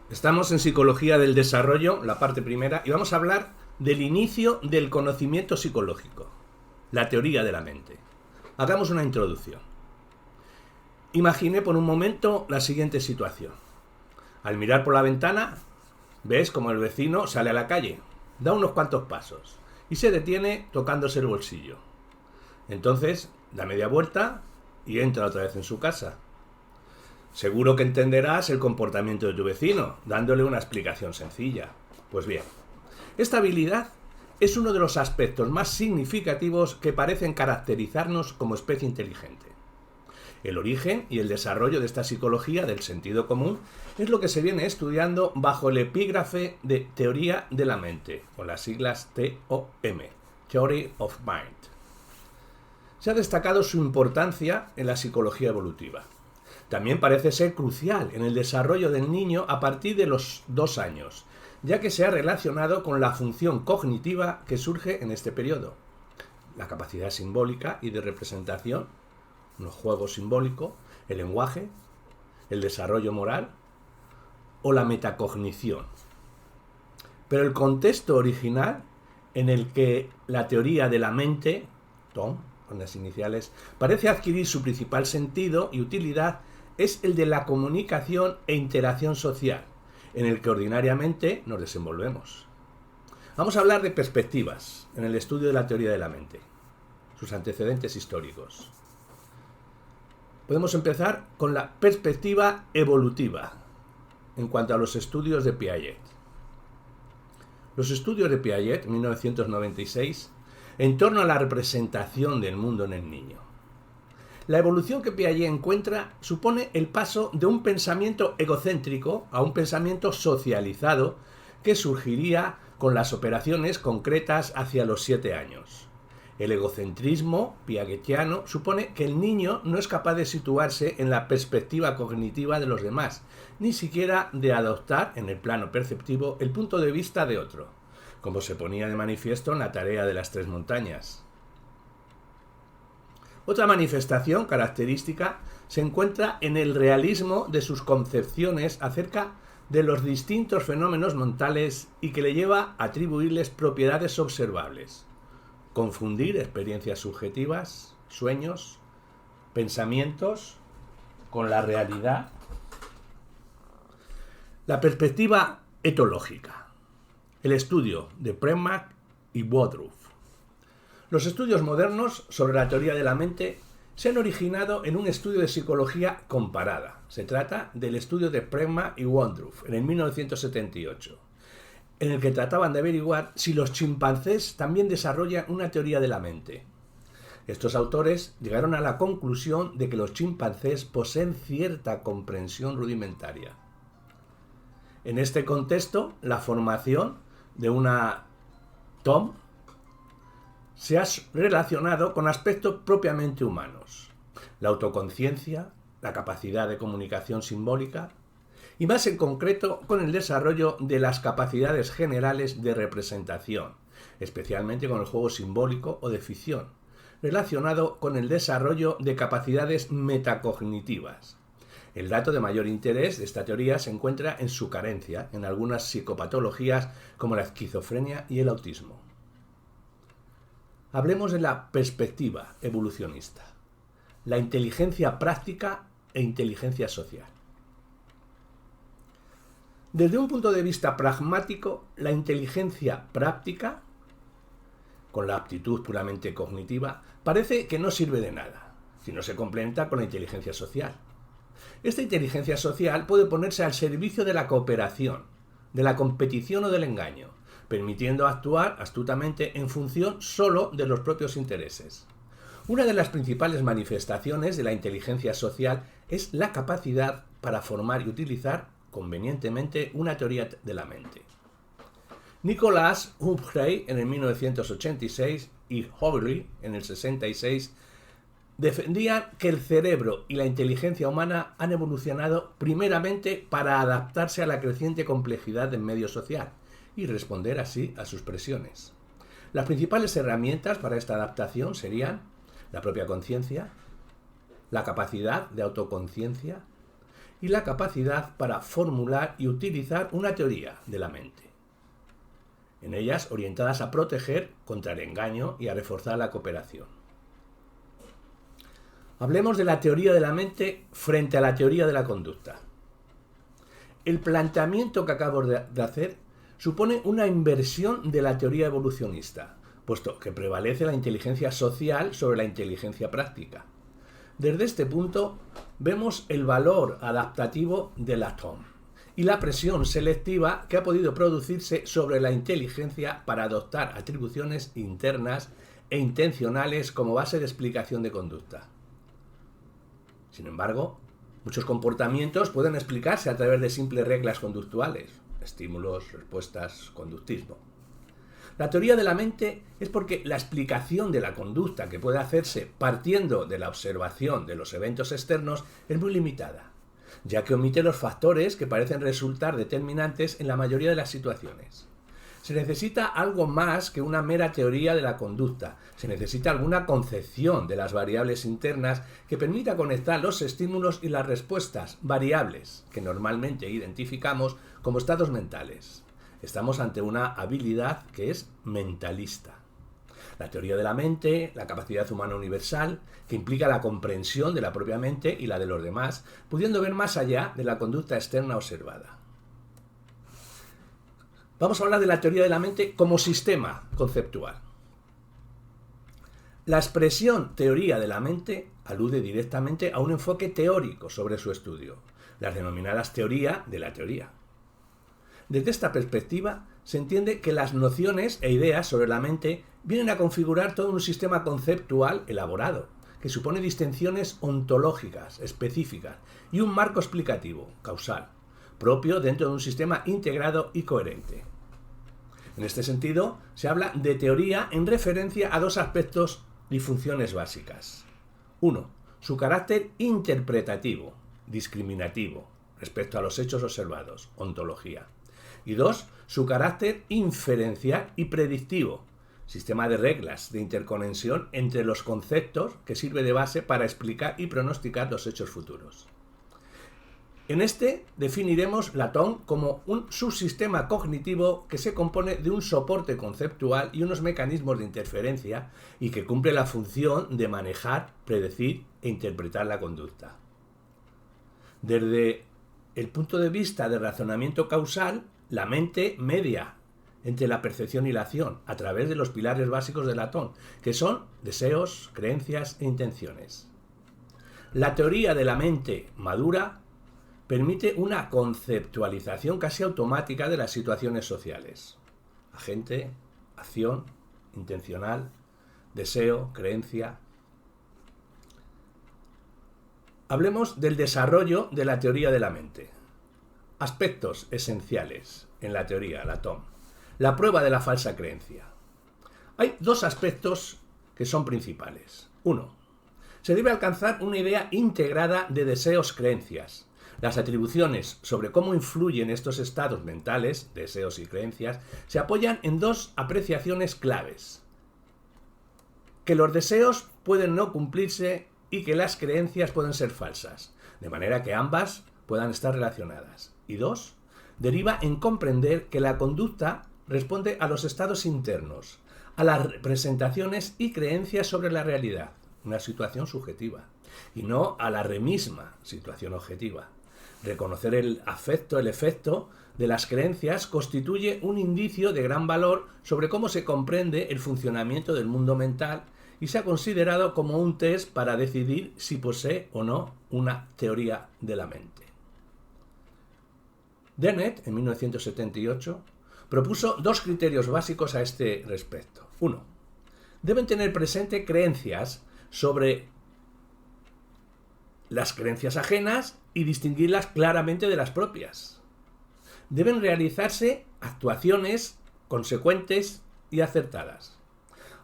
Estamos en Psicología del Desarrollo, la parte primera, y vamos a hablar del inicio del conocimiento psicológico, la teoría de la mente. Hagamos una introducción. Imagine por un momento la siguiente situación. Al mirar por la ventana, ves como el vecino sale a la calle, da unos cuantos pasos y se detiene tocándose el bolsillo. Entonces, da media vuelta y entra otra vez en su casa. Seguro que entenderás el comportamiento de tu vecino, dándole una explicación sencilla. Pues bien, esta habilidad es uno de los aspectos más significativos que parecen caracterizarnos como especie inteligente. El origen y el desarrollo de esta psicología del sentido común es lo que se viene estudiando bajo el epígrafe de teoría de la mente, con las siglas TOM, Theory of Mind. Se ha destacado su importancia en la psicología evolutiva. También parece ser crucial en el desarrollo del niño a partir de los 2 años, ya que se ha relacionado con la función cognitiva que surge en este periodo. La capacidad simbólica y de representación, los juegos simbólicos, el lenguaje, el desarrollo moral o la metacognición. Pero el contexto original en el que la teoría de la mente, TOM, con las iniciales, parece adquirir su principal sentido y utilidad es el de la comunicación e interacción social, en el que ordinariamente nos desenvolvemos. Vamos a hablar de perspectivas en el estudio de la teoría de la mente, sus antecedentes históricos. Podemos empezar con la perspectiva evolutiva, en cuanto a los estudios de Piaget. Los estudios de Piaget, en 1996, en torno a la representación del mundo en el niño. La evolución que Piaget encuentra supone el paso de un pensamiento egocéntrico a un pensamiento socializado que surgiría con las operaciones concretas hacia los 7 años. El egocentrismo piagetiano supone que el niño no es capaz de situarse en la perspectiva cognitiva de los demás, ni siquiera de adoptar en el plano perceptivo el punto de vista de otro, como se ponía de manifiesto en la tarea de las 3 montañas. Otra manifestación característica se encuentra en el realismo de sus concepciones acerca de los distintos fenómenos mentales y que le lleva a atribuirles propiedades observables. Confundir experiencias subjetivas, sueños, pensamientos con la realidad. La perspectiva etológica. El estudio de Premack y Woodruff. Los estudios modernos sobre la teoría de la mente se han originado en un estudio de psicología comparada. Se trata del estudio de Premack y Woodruff en el 1978, en el que trataban de averiguar si los chimpancés también desarrollan una teoría de la mente. Estos autores llegaron a la conclusión de que los chimpancés poseen cierta comprensión rudimentaria. En este contexto, la formación de una TOM se ha relacionado con aspectos propiamente humanos, la autoconciencia, la capacidad de comunicación simbólica y más en concreto con el desarrollo de las capacidades generales de representación, especialmente con el juego simbólico o de ficción, relacionado con el desarrollo de capacidades metacognitivas. El dato de mayor interés de esta teoría se encuentra en su carencia en algunas psicopatologías como la esquizofrenia y el autismo. Hablemos de la perspectiva evolucionista, la inteligencia práctica e inteligencia social. Desde un punto de vista pragmático, la inteligencia práctica, con la aptitud puramente cognitiva, parece que no sirve de nada, si no se complementa con la inteligencia social. Esta inteligencia social puede ponerse al servicio de la cooperación, de la competición o del engaño, permitiendo actuar astutamente en función solo de los propios intereses. Una de las principales manifestaciones de la inteligencia social es la capacidad para formar y utilizar convenientemente una teoría de la mente. Nicholas Humphrey en el 1986 y Hawley en el 66 defendían que el cerebro y la inteligencia humana han evolucionado primeramente para adaptarse a la creciente complejidad del medio social y responder así a sus presiones. Las principales herramientas para esta adaptación serían la propia conciencia, la capacidad de autoconciencia y la capacidad para formular y utilizar una teoría de la mente. En ellas orientadas a proteger contra el engaño y a reforzar la cooperación. Hablemos de la teoría de la mente frente a la teoría de la conducta. El planteamiento que acabo de hacer supone una inversión de la teoría evolucionista, puesto que prevalece la inteligencia social sobre la inteligencia práctica. Desde este punto vemos el valor adaptativo de Lacan y la presión selectiva que ha podido producirse sobre la inteligencia para adoptar atribuciones internas e intencionales como base de explicación de conducta. Sin embargo, muchos comportamientos pueden explicarse a través de simples reglas conductuales, estímulos, respuestas, conductismo. La teoría de la mente es porque la explicación de la conducta que puede hacerse partiendo de la observación de los eventos externos es muy limitada, ya que omite los factores que parecen resultar determinantes en la mayoría de las situaciones. Se necesita algo más que una mera teoría de la conducta. Se necesita alguna concepción de las variables internas que permita conectar los estímulos y las respuestas variables que normalmente identificamos como estados mentales. Estamos ante una habilidad que es mentalista. La teoría de la mente, la capacidad humana universal, que implica la comprensión de la propia mente y la de los demás, pudiendo ver más allá de la conducta externa observada. Vamos a hablar de la teoría de la mente como sistema conceptual. La expresión teoría de la mente alude directamente a un enfoque teórico sobre su estudio, las denominadas teoría de la teoría. Desde esta perspectiva, se entiende que las nociones e ideas sobre la mente vienen a configurar todo un sistema conceptual elaborado, que supone distinciones ontológicas específicas y un marco explicativo, causal, propio dentro de un sistema integrado y coherente. En este sentido, se habla de teoría en referencia a dos aspectos y funciones básicas. 1. Su carácter interpretativo, discriminativo, respecto a los hechos observados, ontología. Y 2. Su carácter inferencial y predictivo, sistema de reglas de interconexión entre los conceptos que sirve de base para explicar y pronosticar los hechos futuros. En este definiremos Lacan como un subsistema cognitivo que se compone de un soporte conceptual y unos mecanismos de interferencia y que cumple la función de manejar, predecir e interpretar la conducta. Desde el punto de vista del razonamiento causal, la mente media entre la percepción y la acción a través de los pilares básicos de Lacan, que son deseos, creencias e intenciones. La teoría de la mente madura permite una conceptualización casi automática de las situaciones sociales. Agente, acción, intencional, deseo, creencia. Hablemos del desarrollo de la teoría de la mente. Aspectos esenciales en la teoría, Lacan. La prueba de la falsa creencia. Hay dos aspectos que son principales. 1. Se debe alcanzar una idea integrada de deseos-creencias. Las atribuciones sobre cómo influyen estos estados mentales, deseos y creencias, se apoyan en dos apreciaciones claves. Que los deseos pueden no cumplirse y que las creencias pueden ser falsas, de manera que ambas puedan estar relacionadas. Y 2. Deriva en comprender que la conducta responde a los estados internos, a las representaciones y creencias sobre la realidad, una situación subjetiva, y no a la remisma situación objetiva. Reconocer el afecto, el efecto de las creencias constituye un indicio de gran valor sobre cómo se comprende el funcionamiento del mundo mental y se ha considerado como un test para decidir si posee o no una teoría de la mente. Dennett, en 1978, propuso dos criterios básicos a este respecto. 1. Deben tener presente creencias sobre las creencias ajenas y distinguirlas claramente de las propias. Deben realizarse actuaciones consecuentes y acertadas.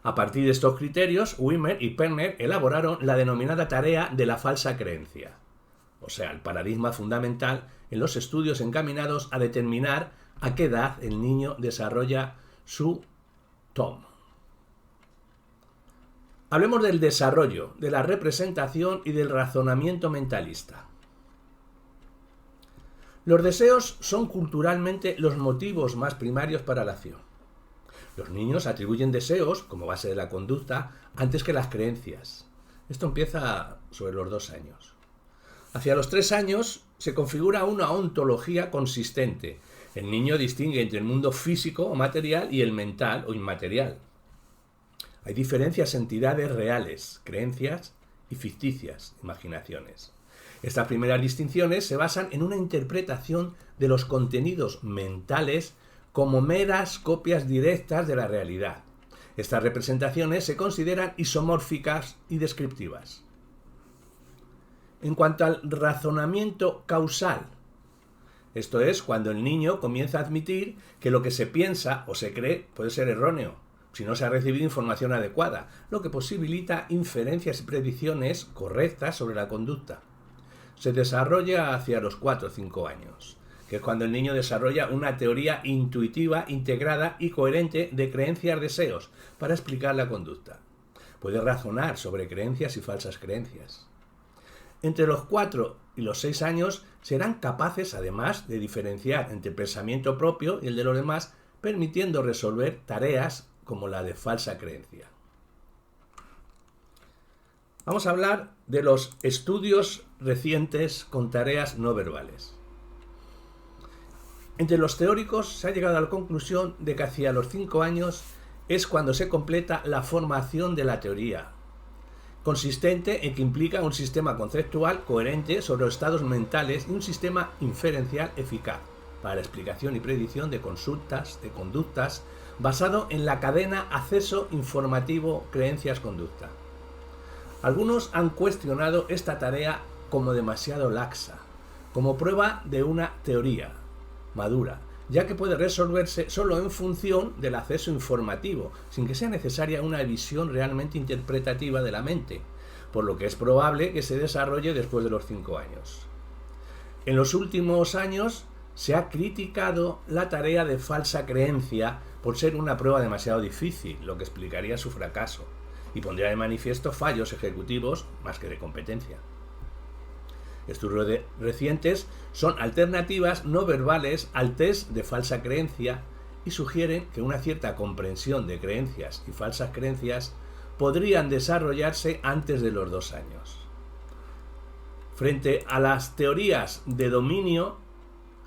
A partir de estos criterios, Wimmer y Perner elaboraron la denominada tarea de la falsa creencia, o sea, el paradigma fundamental en los estudios encaminados a determinar a qué edad el niño desarrolla su TOM. Hablemos del desarrollo, de la representación y del razonamiento mentalista. Los deseos son culturalmente los motivos más primarios para la acción. Los niños atribuyen deseos, como base de la conducta, antes que las creencias. Esto empieza sobre los 2 años. Hacia los 3 años se configura una ontología consistente. El niño distingue entre el mundo físico o material y el mental o inmaterial. Hay diferencias en entidades reales, creencias, y ficticias, imaginaciones. Estas primeras distinciones se basan en una interpretación de los contenidos mentales como meras copias directas de la realidad. Estas representaciones se consideran isomórficas y descriptivas. En cuanto al razonamiento causal, esto es cuando el niño comienza a admitir que lo que se piensa o se cree puede ser erróneo, si no se ha recibido información adecuada, lo que posibilita inferencias y predicciones correctas sobre la conducta. Se desarrolla hacia los 4 o 5 años, que es cuando el niño desarrolla una teoría intuitiva, integrada y coherente de creencias, deseos, para explicar la conducta. Puede razonar sobre creencias y falsas creencias. Entre los 4 y los 6 años serán capaces, además, de diferenciar entre el pensamiento propio y el de los demás, permitiendo resolver tareas como la de falsa creencia. Vamos a hablar de los estudios recientes con tareas no verbales. Entre los teóricos se ha llegado a la conclusión de que hacia los 5 años es cuando se completa la formación de la teoría, consistente en que implica un sistema conceptual coherente sobre los estados mentales y un sistema inferencial eficaz para la explicación y predicción de consultas, de conductas, basado en la cadena acceso informativo creencias-conducta. Algunos han cuestionado esta tarea como demasiado laxa, como prueba de una teoría madura, ya que puede resolverse solo en función del acceso informativo, sin que sea necesaria una visión realmente interpretativa de la mente, por lo que es probable que se desarrolle después de los 5 años. En los últimos años se ha criticado la tarea de falsa creencia por ser una prueba demasiado difícil, lo que explicaría su fracaso, y pondría de manifiesto fallos ejecutivos más que de competencia. Estudios recientes son alternativas no verbales al test de falsa creencia y sugieren que una cierta comprensión de creencias y falsas creencias podrían desarrollarse antes de los 2 años. Frente a las teorías de dominio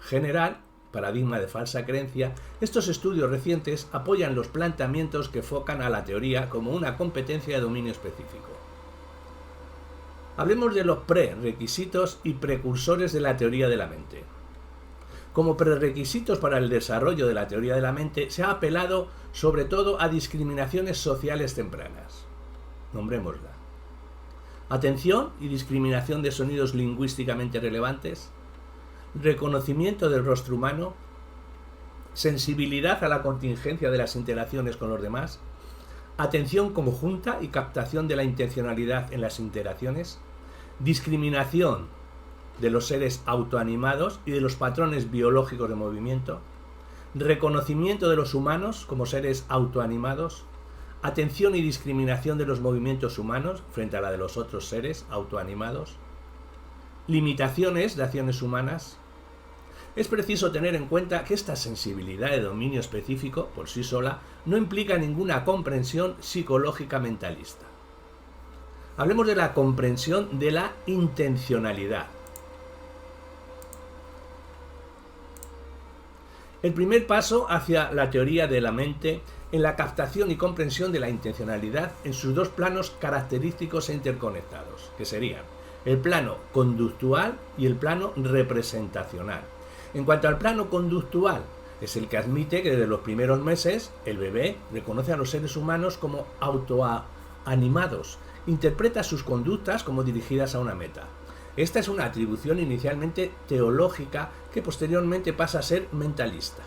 general, paradigma de falsa creencia, estos estudios recientes apoyan los planteamientos que enfocan a la teoría como una competencia de dominio específico. Hablemos de los prerequisitos y precursores de la teoría de la mente. Como prerequisitos para el desarrollo de la teoría de la mente se ha apelado sobre todo a discriminaciones sociales tempranas. Nombrémosla. Atención y discriminación de sonidos lingüísticamente relevantes, reconocimiento del rostro humano, sensibilidad a la contingencia de las interacciones con los demás, atención conjunta y captación de la intencionalidad en las interacciones, discriminación de los seres autoanimados y de los patrones biológicos de movimiento, reconocimiento de los humanos como seres autoanimados, atención y discriminación de los movimientos humanos frente a la de los otros seres autoanimados, limitaciones de acciones humanas. Es preciso tener en cuenta que esta sensibilidad de dominio específico, por sí sola, no implica ninguna comprensión psicológica mentalista. Hablemos de la comprensión de la intencionalidad. El primer paso hacia la teoría de la mente en la captación y comprensión de la intencionalidad en sus 2 planos característicos e interconectados, que serían el plano conductual y el plano representacional. En cuanto al plano conductual, es el que admite que desde los primeros meses el bebé reconoce a los seres humanos como autoanimados, interpreta sus conductas como dirigidas a una meta. Esta es una atribución inicialmente teológica que posteriormente pasa a ser mentalista.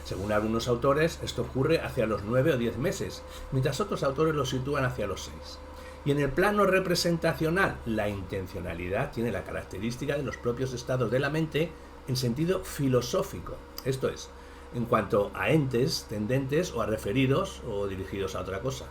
Según algunos autores, esto ocurre hacia los 9 o 10 meses, mientras otros autores lo sitúan hacia los 6. Y en el plano representacional, la intencionalidad tiene la característica de los propios estados de la mente en sentido filosófico, esto es, en cuanto a entes tendentes o a referidos o dirigidos a otra cosa.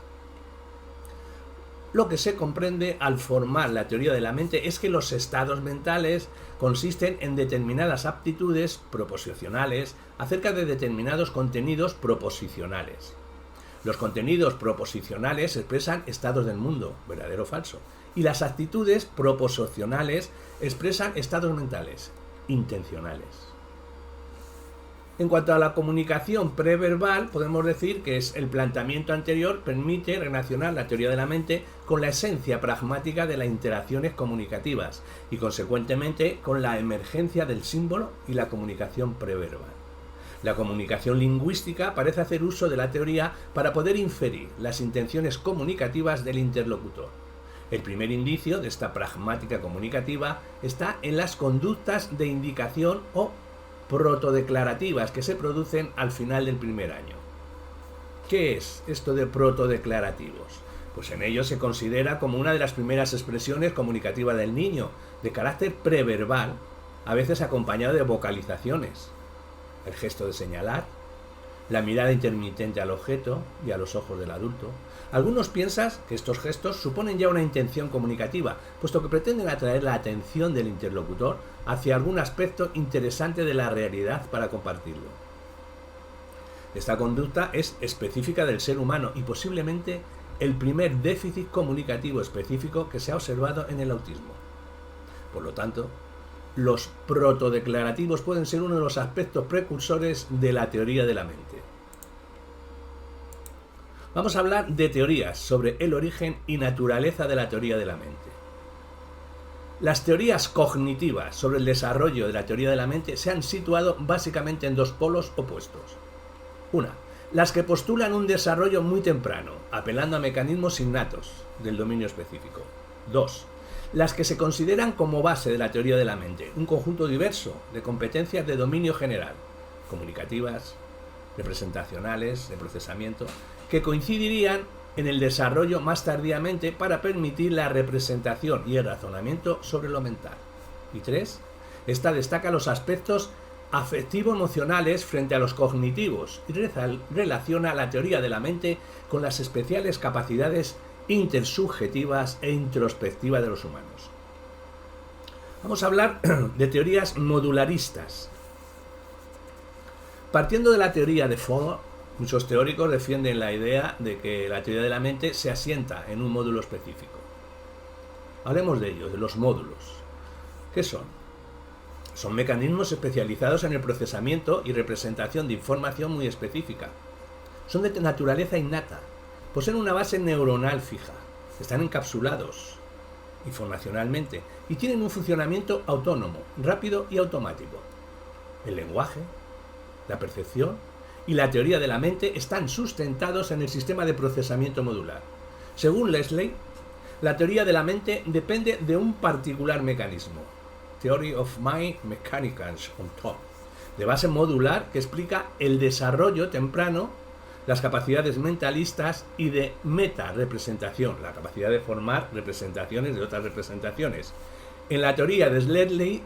Lo que se comprende al formar la teoría de la mente es que los estados mentales consisten en determinadas aptitudes proposicionales acerca de determinados contenidos proposicionales. Los contenidos proposicionales expresan estados del mundo, verdadero o falso, y las actitudes proposicionales expresan estados mentales, intencionales. En cuanto a la comunicación preverbal, podemos decir que el planteamiento anterior permite relacionar la teoría de la mente con la esencia pragmática de las interacciones comunicativas y, consecuentemente, con la emergencia del símbolo y la comunicación preverbal. La comunicación lingüística parece hacer uso de la teoría para poder inferir las intenciones comunicativas del interlocutor. El primer indicio de esta pragmática comunicativa está en las conductas de indicación o protodeclarativas que se producen al final del primer año. ¿Qué es esto de protodeclarativos? Pues en ello se considera como una de las primeras expresiones comunicativas del niño, de carácter preverbal, a veces acompañado de vocalizaciones. El gesto de señalar, la mirada intermitente al objeto y a los ojos del adulto. Algunos piensan que estos gestos suponen ya una intención comunicativa, puesto que pretenden atraer la atención del interlocutor hacia algún aspecto interesante de la realidad para compartirlo. Esta conducta es específica del ser humano y posiblemente el primer déficit comunicativo específico que se ha observado en el autismo. Por lo tanto, los protodeclarativos pueden ser uno de los aspectos precursores de la teoría de la mente. Vamos a hablar de teorías sobre el origen y naturaleza de la teoría de la mente. Las teorías cognitivas sobre el desarrollo de la teoría de la mente se han situado básicamente en dos polos opuestos. Una, las que postulan un desarrollo muy temprano, apelando a mecanismos innatos del dominio específico. Dos, las que se consideran como base de la teoría de la mente, un conjunto diverso de competencias de dominio general, comunicativas, representacionales, de procesamiento, que coincidirían en el desarrollo más tardíamente para permitir la representación y el razonamiento sobre lo mental. Y tres, esta destaca los aspectos afectivo-emocionales frente a los cognitivos y relaciona la teoría de la mente con las especiales capacidades intersubjetivas e introspectivas de los humanos. Vamos a hablar de teorías modularistas. Partiendo de la teoría de Ford, muchos teóricos defienden la idea de que la teoría de la mente se asienta en un módulo específico. Hablemos de ellos, de los módulos. ¿Qué son? Son mecanismos especializados en el procesamiento y representación de información muy específica. Son de naturaleza innata, poseen una base neuronal fija, están encapsulados informacionalmente y tienen un funcionamiento autónomo, rápido y automático. El lenguaje, la percepción y la teoría de la mente están sustentados en el sistema de procesamiento modular. Según Leslie, la teoría de la mente depende de un particular mecanismo, Theory of Mind Mechanisms on Top, de base modular que explica el desarrollo temprano, las capacidades mentalistas y de meta-representación, la capacidad de formar representaciones de otras representaciones. En la teoría de Leslie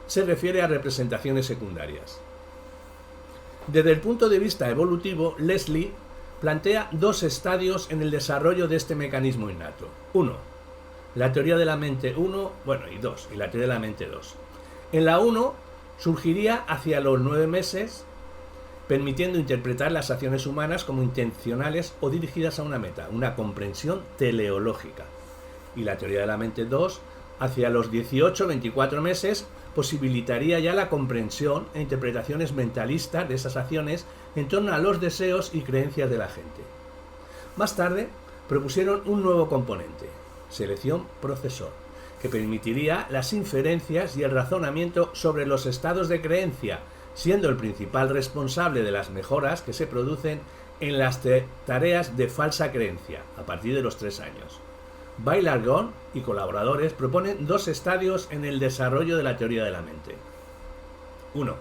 se refiere a representaciones secundarias. Desde el punto de vista evolutivo, Leslie plantea dos estadios en el desarrollo de este mecanismo innato. 1. La teoría de la mente 1, y 2, y la teoría de la mente 2. En la 1 surgiría hacia los 9 meses, permitiendo interpretar las acciones humanas como intencionales o dirigidas a una meta, una comprensión teleológica. Y la teoría de la mente 2, hacia los 18-24 meses, posibilitaría ya la comprensión e interpretaciones mentalistas de esas acciones en torno a los deseos y creencias de la gente. Más tarde, propusieron un nuevo componente, selección procesor, que permitiría las inferencias y el razonamiento sobre los estados de creencia, siendo el principal responsable de las mejoras que se producen en las tareas de falsa creencia a partir de los 3 años. Bailargón y colaboradores proponen dos estadios en el desarrollo de la teoría de la mente. 1.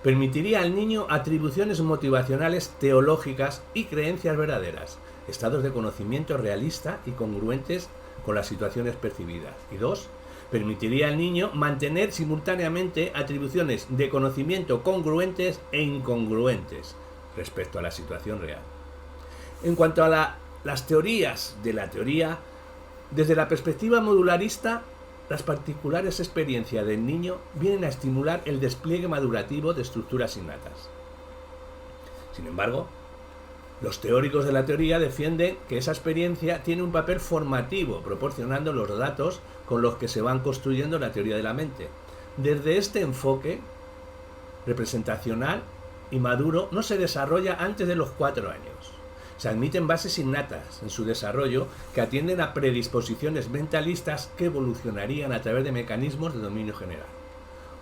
Permitiría al niño atribuciones motivacionales teológicas y creencias verdaderas, estados de conocimiento realista y congruentes con las situaciones percibidas. Y 2. Permitiría al niño mantener simultáneamente atribuciones de conocimiento congruentes e incongruentes respecto a la situación real. En cuanto a las teorías de la teoría, Desde la perspectiva modularista, las particulares experiencias del niño vienen a estimular el despliegue madurativo de estructuras innatas. Sin embargo, los teóricos de la teoría defienden que esa experiencia tiene un papel formativo, proporcionando los datos con los que se van construyendo la teoría de la mente. Desde este enfoque representacional y maduro no se desarrolla antes de los 4 años. Se admiten bases innatas en su desarrollo que atienden a predisposiciones mentalistas que evolucionarían a través de mecanismos de dominio general.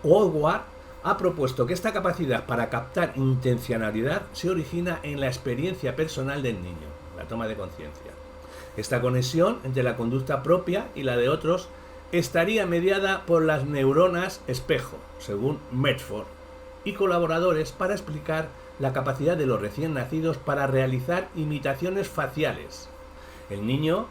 Woodward ha propuesto que esta capacidad para captar intencionalidad se origina en la experiencia personal del niño, la toma de conciencia. Esta conexión entre la conducta propia y la de otros estaría mediada por las neuronas espejo, según Medford, y colaboradores para explicar la capacidad de los recién nacidos para realizar imitaciones faciales. El niño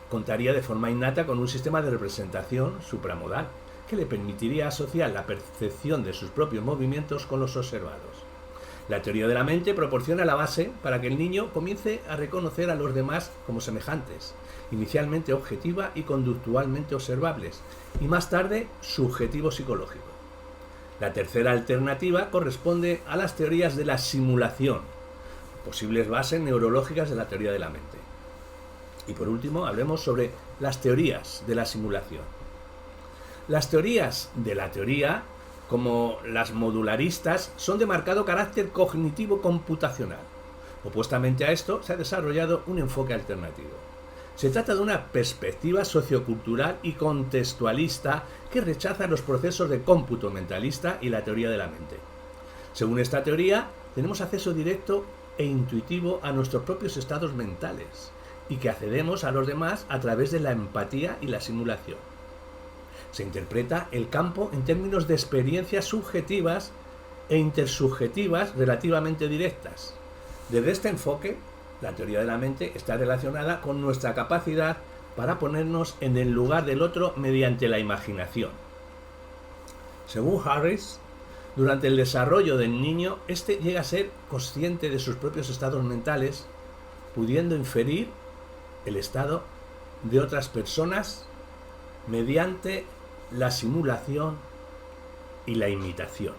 contaría de forma innata con un sistema de representación supramodal que le permitiría asociar la percepción de sus propios movimientos con los observados. La teoría de la mente proporciona la base para que el niño comience a reconocer a los demás como semejantes, inicialmente objetiva y conductualmente observables, y más tarde subjetivo psicológico. La tercera alternativa corresponde a las teorías de la simulación, posibles bases neurológicas de la teoría de la mente. Y por último, hablemos sobre las teorías de la simulación. Las teorías de la teoría, como las modularistas, son de marcado carácter cognitivo-computacional. Opuestamente a esto, se ha desarrollado un enfoque alternativo. Se trata de una perspectiva sociocultural y contextualista que rechaza los procesos de cómputo mentalista y la teoría de la mente. Según esta teoría, tenemos acceso directo e intuitivo a nuestros propios estados mentales y que accedemos a los demás a través de la empatía y la simulación. Se interpreta el campo en términos de experiencias subjetivas e intersubjetivas relativamente directas. Desde este enfoque, la teoría de la mente está relacionada con nuestra capacidad para ponernos en el lugar del otro mediante la imaginación. Según Harris, durante el desarrollo del niño, éste llega a ser consciente de sus propios estados mentales, pudiendo inferir el estado de otras personas mediante la simulación y la imitación.